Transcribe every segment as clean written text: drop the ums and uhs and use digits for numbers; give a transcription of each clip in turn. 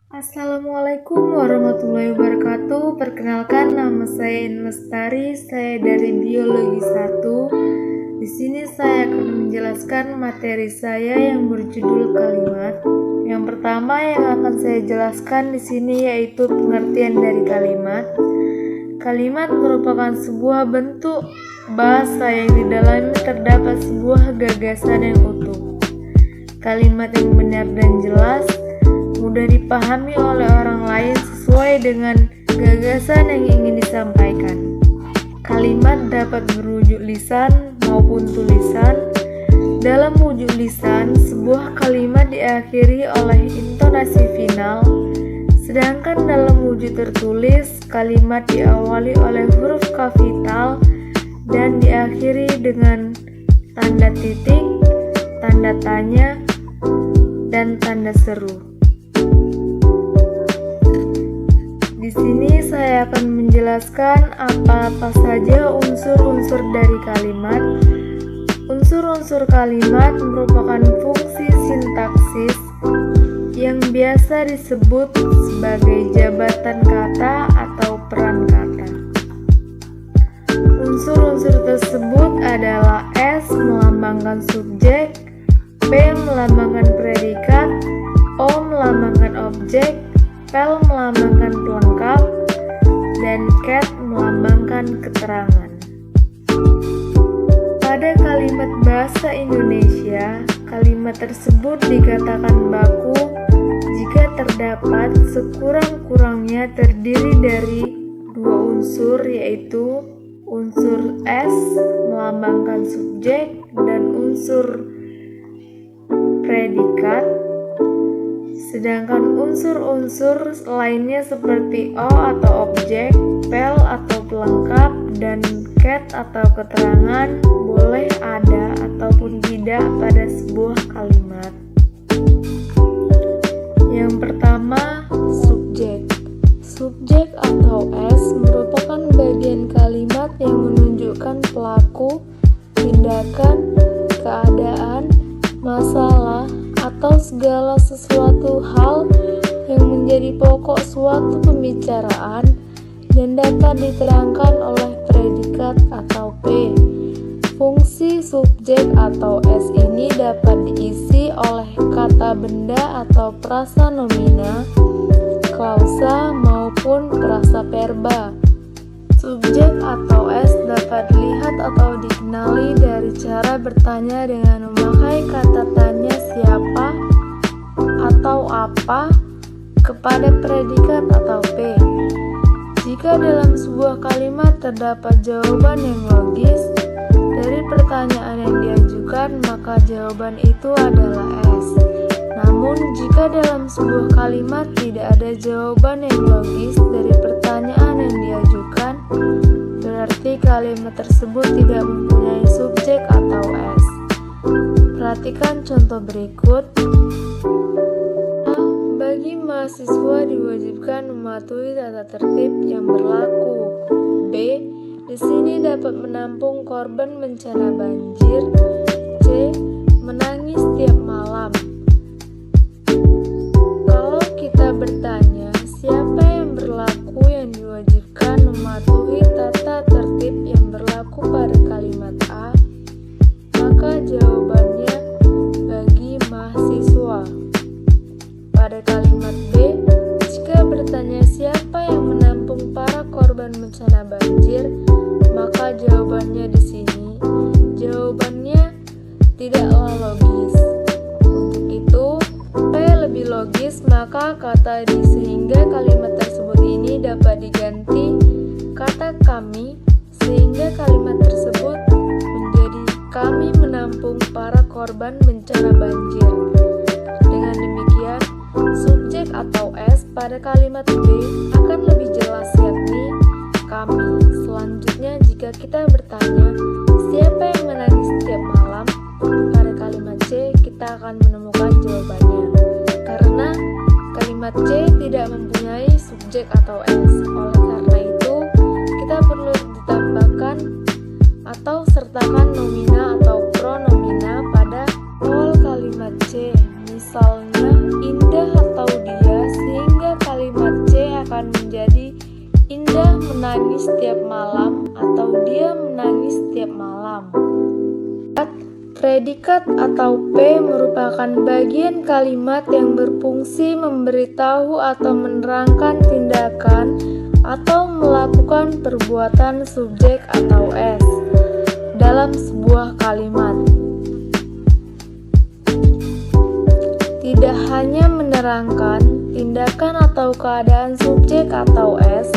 Assalamualaikum warahmatullahi wabarakatuh. Perkenalkan, nama saya In Lestari. Saya dari Biologi 1. Di sini saya akan menjelaskan materi saya yang berjudul kalimat. Yang pertama yang akan saya jelaskan di sini yaitu pengertian dari kalimat. Kalimat merupakan sebuah bentuk bahasa yang di dalamnya terdapat sebuah gagasan yang utuh. Kalimat yang benar dan jelas mudah dipahami oleh orang lain sesuai dengan gagasan yang ingin disampaikan. Kalimat dapat berwujud lisan maupun tulisan. Dalam wujud lisan, sebuah kalimat diakhiri oleh intonasi final, sedangkan dalam wujud tertulis, kalimat diawali oleh huruf kapital dan diakhiri dengan tanda titik, tanda tanya, dan tanda seru. Di sini saya akan menjelaskan apa saja unsur-unsur dari kalimat. Unsur-unsur kalimat merupakan fungsi sintaksis yang biasa disebut sebagai jabatan kata atau peran kata. Unsur-unsur tersebut adalah S melambangkan subjek, P melambangkan predikat, O melambangkan objek, Pel melambangkan pelengkap, dan cat melambangkan keterangan. Pada kalimat bahasa Indonesia, kalimat tersebut dikatakan baku jika terdapat sekurang-kurangnya terdiri dari dua unsur, yaitu unsur S melambangkan subjek dan unsur predikat. Sedangkan unsur-unsur lainnya seperti O atau objek, pel atau pelengkap, dan cat atau keterangan boleh ada ataupun tidak pada sebuah kalimat. Yang pertama, subjek. Subjek atau S merupakan bagian kalimat yang menunjukkan pelaku, tindakan, keadaan, masalah, atau segala sesuatu hal yang menjadi pokok suatu pembicaraan dan dapat diterangkan oleh predikat atau P. Fungsi subjek atau S ini dapat diisi oleh kata benda atau prasa nomina, klausa maupun prasa verba. Subjek atau S dapat dilihat atau dikenali dari cara bertanya dengan memakai kata tanya siapa atau apa kepada predikat atau P. Jika dalam sebuah kalimat terdapat jawaban yang logis dari pertanyaan yang diajukan, maka jawaban itu adalah S. Namun, jika dalam sebuah kalimat tidak ada jawaban yang logis dari pertanyaan yang diajukan, berarti kalimat tersebut tidak mempunyai subjek atau S. Perhatikan contoh berikut. A. Bagi mahasiswa diwajibkan mematuhi tata tertib yang berlaku. B. Di sini dapat menampung korban bencana banjir. C. Menangis setiap malam. Kalau kita bertanya, siapa yang berlaku yang diwajibkan mematuhi tata tertib yang berlaku pada kalimat A? Maka jawabannya bagi mahasiswa. Pada kalimat B, jika bertanya siapa yang menampung para korban bencana banjir, maka jawabannya di sini jawabannya tidaklah logis. Untuk itu, P lebih logis, maka kata di sehingga kalimat tersebut ini dapat diganti kata kami, sehingga kalimat tersebut menjadi kami menampung para korban bencana banjir. Dengan demikian, subjek atau S pada kalimat B akan lebih jelas, yakni kami. Selanjutnya, jika kita bertanya siapa yang menangis setiap malam, pada kalimat C kita akan menemukan jawabannya. Karena kalimat C tidak mempunyai subjek atau S. Oleh karena itu, kita perlu ditambahkan atau sertakan nomina atau pronomina pada awal kalimat C. Misalnya, Indah atau dia, sehingga Predikat atau P merupakan bagian kalimat yang berfungsi memberitahu atau menerangkan tindakan atau melakukan perbuatan subjek atau S dalam sebuah kalimat. Tidak hanya menerangkan tindakan atau keadaan subjek atau S,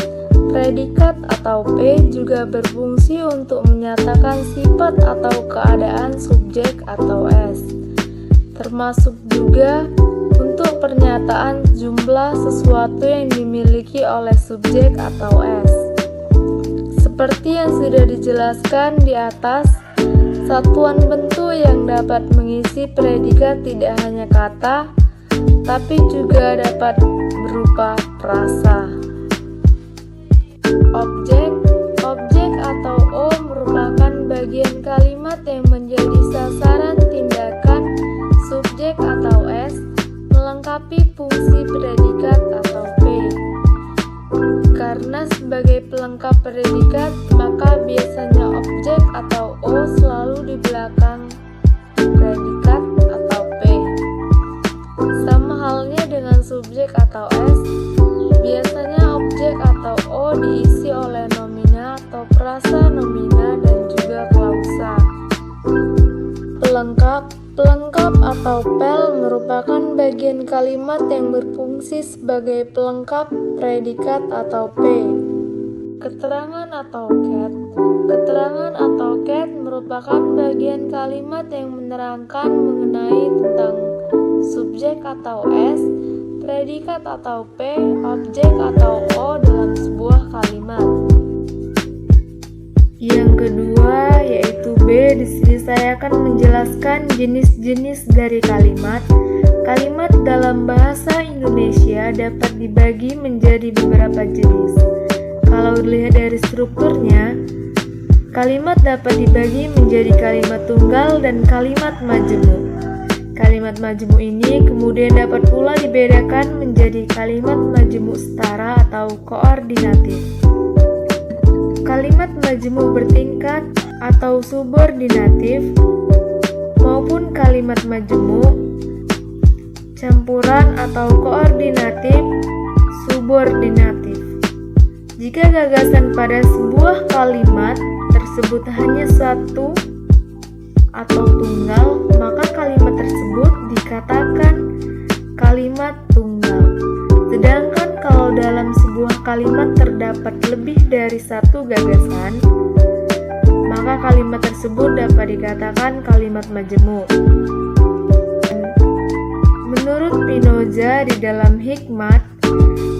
predikat atau P juga berfungsi untuk menyatakan sifat atau keadaan subjek atau S, termasuk juga untuk pernyataan jumlah sesuatu yang dimiliki oleh subjek atau S. Seperti yang sudah dijelaskan di atas, satuan bentuk yang dapat mengisi predikat tidak hanya kata, tapi juga dapat berupa frasa. Objek atau O merupakan bagian kalimat yang menjadi sasaran tindakan subjek atau S melengkapi fungsi predikat atau P. Karena sebagai pelengkap predikat, maka biasanya objek atau O selalu di belakang predikat atau P. Sama halnya dengan subjek atau S, biasanya objek atau O diisi oleh nomina atau frasa nomina dan juga klausa. Pelengkap atau pel merupakan bagian kalimat yang berfungsi sebagai pelengkap predikat atau P. Keterangan atau ket merupakan bagian kalimat yang menerangkan mengenai tentang subjek atau S, predikat atau P, objek atau O dalam sebuah kalimat. Yang kedua yaitu B. Di sini saya akan menjelaskan jenis-jenis dari kalimat. Kalimat dalam bahasa Indonesia dapat dibagi menjadi beberapa jenis. Kalau dilihat dari strukturnya, kalimat dapat dibagi menjadi kalimat tunggal dan kalimat majemuk. Kalimat majemuk ini kemudian dapat pula dibedakan menjadi kalimat majemuk setara atau koordinatif. Kalimat majemuk bertingkat atau subordinatif maupun kalimat majemuk campuran atau koordinatif subordinatif. Jika gagasan pada sebuah kalimat tersebut hanya satu atau tunggal, maka kalimat tersebut dikatakan kalimat tunggal. Sedangkan kalau dalam sebuah kalimat terdapat lebih dari satu gagasan, maka kalimat tersebut dapat dikatakan kalimat majemuk. Menurut Spinoza di dalam Hikmat,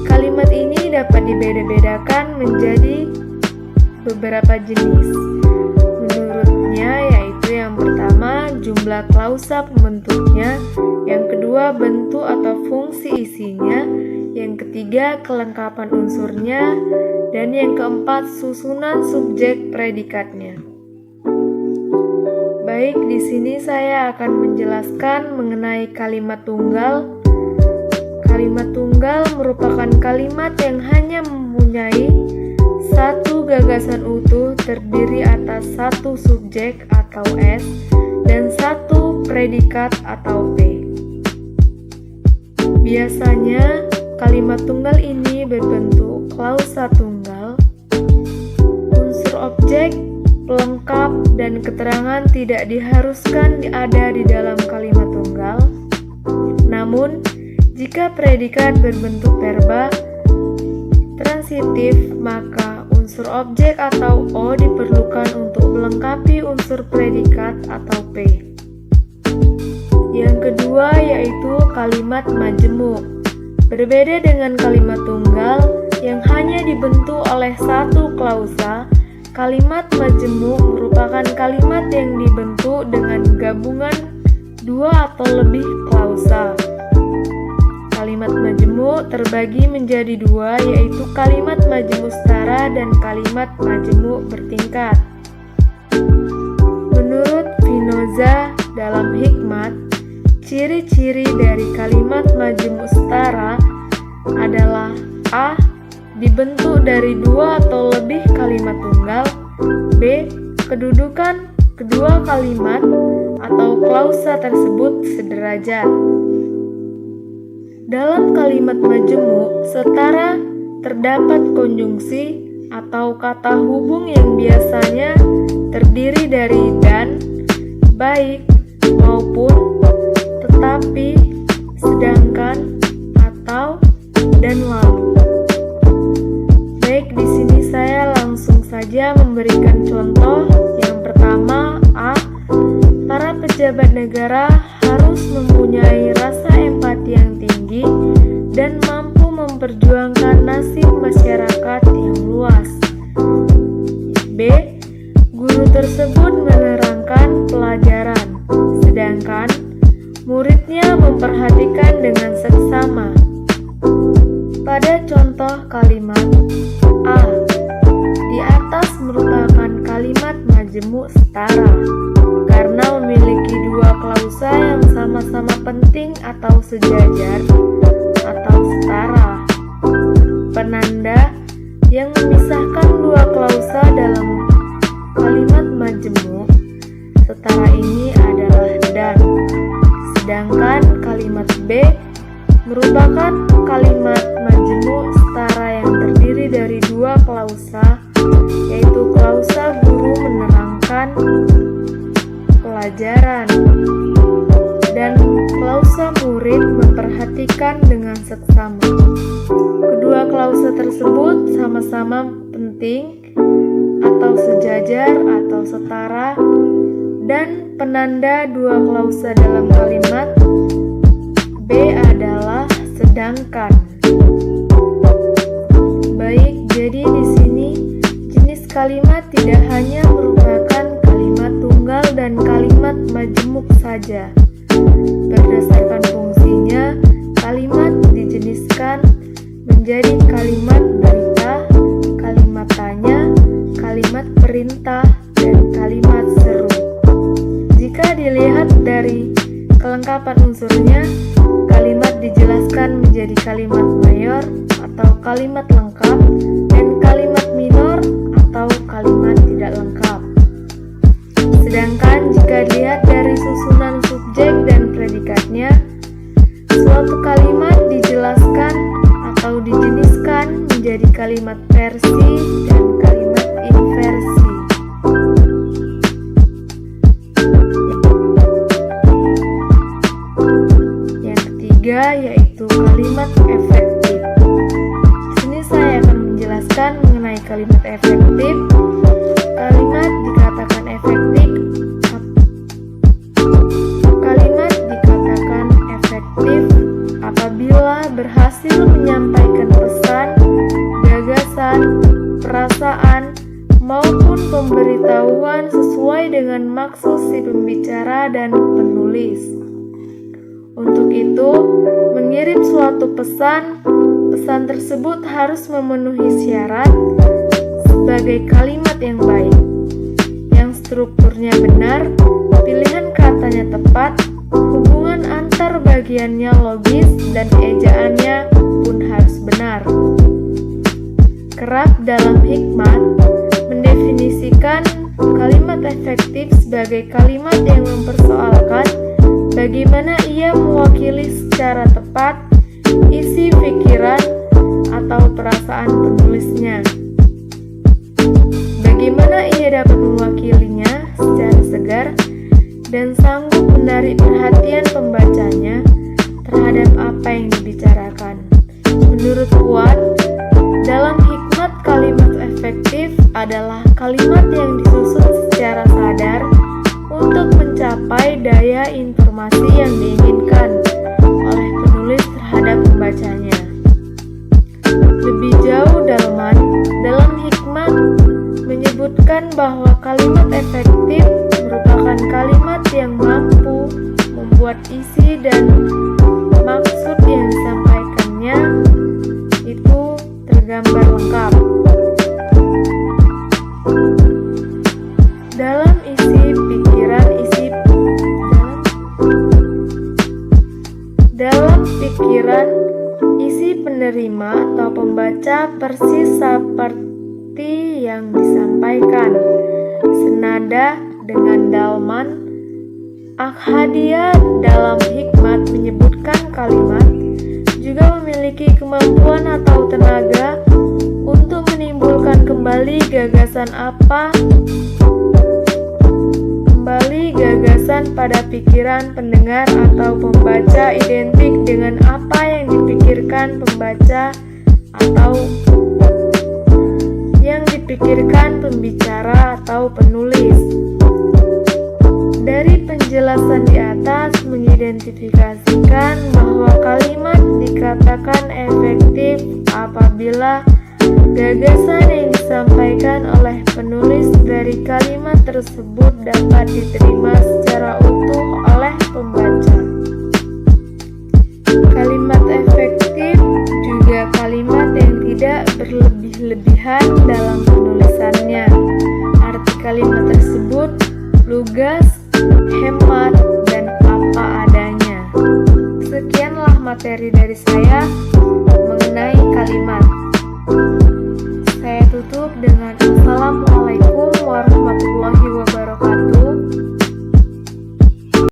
kalimat ini dapat dibeda-bedakan menjadi beberapa jenis. Menurutnya yaitu yang pertama jumlah klausa pembentuknya, yang kedua bentuk atau fungsi isinya, yang ketiga kelengkapan unsurnya, dan yang keempat susunan subjek predikatnya. Baik, di sini saya akan menjelaskan mengenai kalimat tunggal. Kalimat tunggal merupakan kalimat yang hanya mempunyai satu gagasan utuh terdiri atas satu subjek atau S dan satu predikat atau P. Biasanya kalimat tunggal ini berbentuk klausa tunggal. Unsur objek, pelengkap, dan keterangan tidak diharuskan ada di dalam kalimat tunggal. Namun, jika predikat berbentuk verba transitif, maka unsur objek atau O diperlukan untuk melengkapi unsur predikat atau P. Yang kedua yaitu kalimat majemuk. Berbeda dengan kalimat tunggal yang hanya dibentuk oleh satu klausa, kalimat majemuk merupakan kalimat yang dibentuk dengan gabungan dua atau lebih klausa. Kalimat majemuk terbagi menjadi dua, yaitu kalimat majemuk setara dan kalimat majemuk bertingkat. Menurut Spinoza dalam Hikmat, ciri-ciri dari kalimat majemuk setara adalah A. Dibentuk dari dua atau lebih kalimat tunggal. B. Kedudukan kedua kalimat atau klausa tersebut sederajat. Dalam kalimat majemuk setara terdapat konjungsi atau kata hubung yang biasanya terdiri dari dan, baik, maupun, tetapi, sedangkan, atau, dan lalu. Baik, di sini saya langsung saja memberikan contoh. Yang pertama, A. Para pejabat negara harus mempunyai rasa empati yang tinggi dan mampu memperjuangkan nasib masyarakat yang luas. B. Guru tersebut menerangkan pelajaran, sedangkan muridnya memperhatikan dengan seksama. Pada contoh kalimat A, di atas merupakan kalimat majemuk setara karena memiliki dua klausa yang sama-sama penting atau sejajar atau setara. Penanda yang memisahkan dua klausa dalam kalimat majemuk setara ini adalah dan. Sedangkan kalimat B merupakan kalimat majemuk setara yang terdiri dari dua klausa, yaitu klausa guru menerangkan pelajaran dan klausa murid memperhatikan dengan seksama. Kedua klausa tersebut sama-sama penting atau sejajar atau setara, dan penanda dua klausa dalam kalimat B adalah sedangkan. Baik, jadi di sini jenis kalimat tidak hanya merupakan kalimat tunggal dan kalimat majemuk saja. Berdasarkan fungsinya, kalimat dijeniskan menjadi kalimat berita, kalimat tanya, kalimat perintah, dan kalimat seru. Jika dilihat dari kelengkapan unsurnya, kalimat dijelaskan menjadi kalimat mayor atau kalimat lengkap dan kalimat minor atau kalimat tidak lengkap. Sedangkan jika dilihat dari susunan subjek dan predikatnya, suatu kalimat dijelaskan atau dijeniskan menjadi kalimat versi dan kalimat inversi. Yaitu kalimat efektif. Di sini saya akan menjelaskan mengenai kalimat efektif. Kalimat dikatakan efektif. Kalimat dikatakan efektif apabila berhasil menyampaikan pesan, gagasan, perasaan, maupun pemberitahuan sesuai dengan maksud si pembicara dan penulis. Untuk itu, mengirim suatu pesan tersebut harus memenuhi syarat sebagai kalimat yang baik, yang strukturnya benar, pilihan katanya tepat, hubungan antar bagiannya logis, dan ejaannya pun harus benar. Kerap dalam hikmat mendefinisikan kalimat efektif sebagai kalimat yang mempersoalkan bagaimana ia mewakili secara tepat isi pikiran atau perasaan penulisnya. Bagaimana ia dapat mewakilinya secara segar dan sanggup menarik perhatian pembacanya terhadap apa yang dibicarakan. Menurut Watt, dalam hikmat kalimat efektif adalah kalimat yang disusun secara sadar untuk mencapai daya informasi yang diinginkan oleh penulis terhadap pembacanya. Lebih jauh dalam hikmat menyebutkan bahwa kalimat efektif merupakan kalimat yang mampu membuat isi dan maksud yang disampaikannya itu tergambar lengkap. Dalam pikiran, isi penerima atau pembaca persis seperti yang disampaikan, senada dengan Dalman. Akhadia dalam hikmat menyebutkan kalimat juga memiliki kemampuan atau tenaga untuk menimbulkan kembali gagasan pada pikiran pendengar atau pembaca identik dengan apa yang dipikirkan pembaca atau yang dipikirkan pembicara atau penulis. Dari penjelasan di atas mengidentifikasikan bahwa kalimat dikatakan efektif apabila gagasan yang disampaikan oleh penulis dari kalimat tersebut dapat diterima secara utuh oleh pembaca. Kalimat efektif juga kalimat yang tidak berlebih-lebihan dalam penulisannya. Arti kalimat tersebut lugas, hemat, dan apa adanya. Sekianlah materi dari saya.